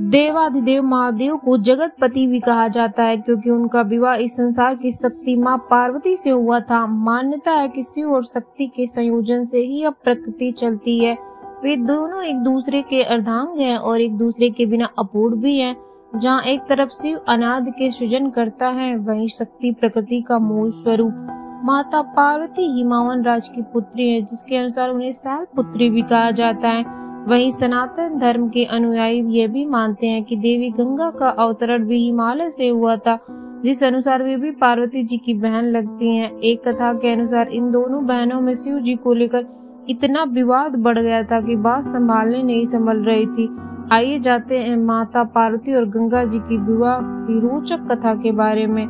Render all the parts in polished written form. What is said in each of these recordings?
देवाधिदेव महादेव को जगतपति भी कहा जाता है क्योंकि उनका विवाह इस संसार की शक्ति माँ पार्वती से हुआ था। मान्यता है कि शिव और शक्ति के संयोजन से ही अब प्रकृति चलती है। वे दोनों एक दूसरे के अर्धांग हैं और एक दूसरे के बिना अपूर्ण भी हैं। जहाँ एक तरफ शिव अनादि के सृजन करता है, वहीं शक्ति प्रकृति का मूल स्वरूप। माता पार्वती हिमावन राज की पुत्री है, जिसके अनुसार उन्हें शैल पुत्री भी कहा जाता है। वहीं सनातन धर्म के अनुयायी ये भी मानते हैं कि देवी गंगा का अवतरण भी हिमालय से हुआ था, जिस अनुसार वे भी पार्वती जी की बहन लगती हैं। एक कथा के अनुसार इन दोनों बहनों में शिव जी को लेकर इतना विवाद बढ़ गया था कि बात संभालने नहीं संभल रही थी। आइए जाते हैं माता पार्वती और गंगा जी की विवाह की रोचक कथा के बारे में।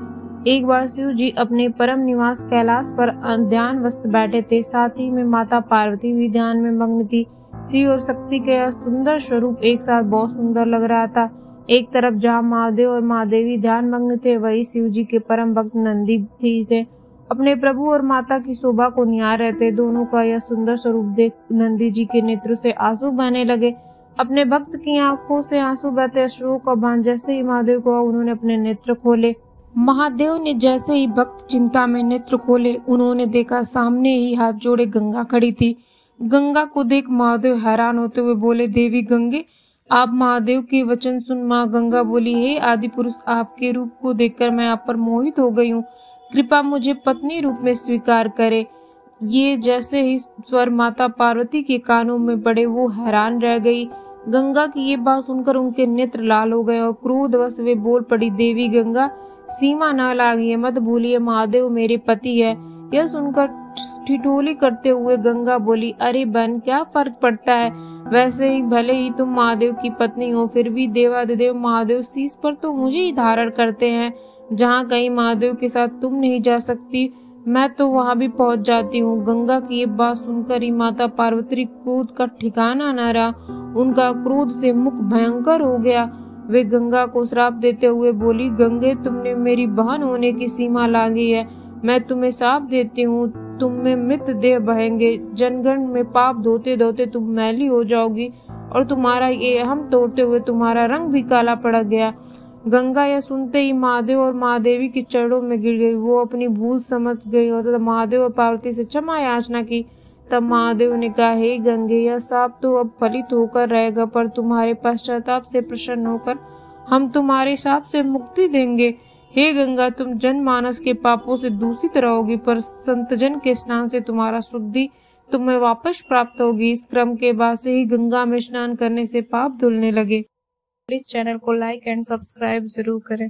एक बार शिव जी अपने परम निवास कैलाश पर ध्यानवस्थ बैठे थे, साथ ही में माता पार्वती भी ध्यान में मग्न थी। शिव और शक्ति का यह सुंदर स्वरूप एक साथ बहुत सुंदर लग रहा था। एक तरफ जहाँ महादेव और महादेवी ध्यान मग्न थे, वहीं शिव जी के परम भक्त नंदी थे, अपने प्रभु और माता की शोभा को निहार रहे थे। दोनों का यह सुंदर स्वरूप देख नंदी जी के नेत्रों से आंसू बहने लगे। अपने भक्त की आंखों से आंसू बहते अश्रुओं का बांध जैसे ही महादेव को उन्होंने अपने नेत्र खोले। महादेव ने जैसे ही भक्त चिंता में नेत्र खोले, उन्होंने देखा सामने ही हाथ जोड़े गंगा खड़ी थी। गंगा को देख महादेव हैरान होते हुए बोले, देवी गंगे, आप महादेव के वचन सुन। माँ गंगा बोली, हे आदि पुरुष, आपके रूप को देखकर मैं आप पर मोहित हो गई हूँ। कृपा मुझे पत्नी रूप में स्वीकार करे। ये जैसे ही स्वर माता पार्वती के कानों में पड़े, वो हैरान रह गई। गंगा की ये बात सुनकर उनके नेत्र लाल हो गए और क्रोधवश वे बोल पड़ी, देवी गंगा, सीमा न लागिए, मत भूलिए महादेव मेरे पति है। यह सुनकर ठिठोली करते हुए गंगा बोली, अरे बहन, क्या फर्क पड़ता है? वैसे ही भले ही तुम महादेव की पत्नी हो, फिर भी देवाधिदेव महादेव शीश पर तो मुझे ही धारण करते हैं। जहाँ कहीं महादेव के साथ तुम नहीं जा सकती, मैं तो वहां भी पहुंच जाती हूँ। गंगा की ये बात सुनकर ही माता पार्वती क्रोध का ठिकाना न रहा। उनका क्रोध से मुख भयंकर हो गया। वे गंगा को श्राप देते हुए बोली, गंगे, तुमने मेरी बहन होने की सीमा लांघी है। मैं तुम्हें श्राप देती हूँ, तुम में मृत देह बहेंगे। जनगण में पाप धोते धोते तुम मैली हो जाओगी और तुम्हारा ये हम तोड़ते हुए तुम्हारा रंग भी काला पड़ गया। गंगा यह सुनते ही महादेव और महादेवी के चरणों में गिर गई। वो अपनी भूल समझ गई और तब महादेव और पार्वती से क्षमा याचना की। तब महादेव ने कहा, हे गंगे, यह शाप तो अब फलित होकर रहेगा, पर तुम्हारे पश्चाताप से प्रसन्न होकर हम तुम्हारे शाप से मुक्ति देंगे। हे गंगा, तुम जनमानस के पापों से दूषित रहोगी, पर संतजन के स्नान से तुम्हारा शुद्धि तुम्हें वापस प्राप्त होगी। इस क्रम के बाद से ही गंगा में स्नान करने से पाप धुलने लगे। प्लीज चैनल को लाइक एंड सब्सक्राइब जरूर करें।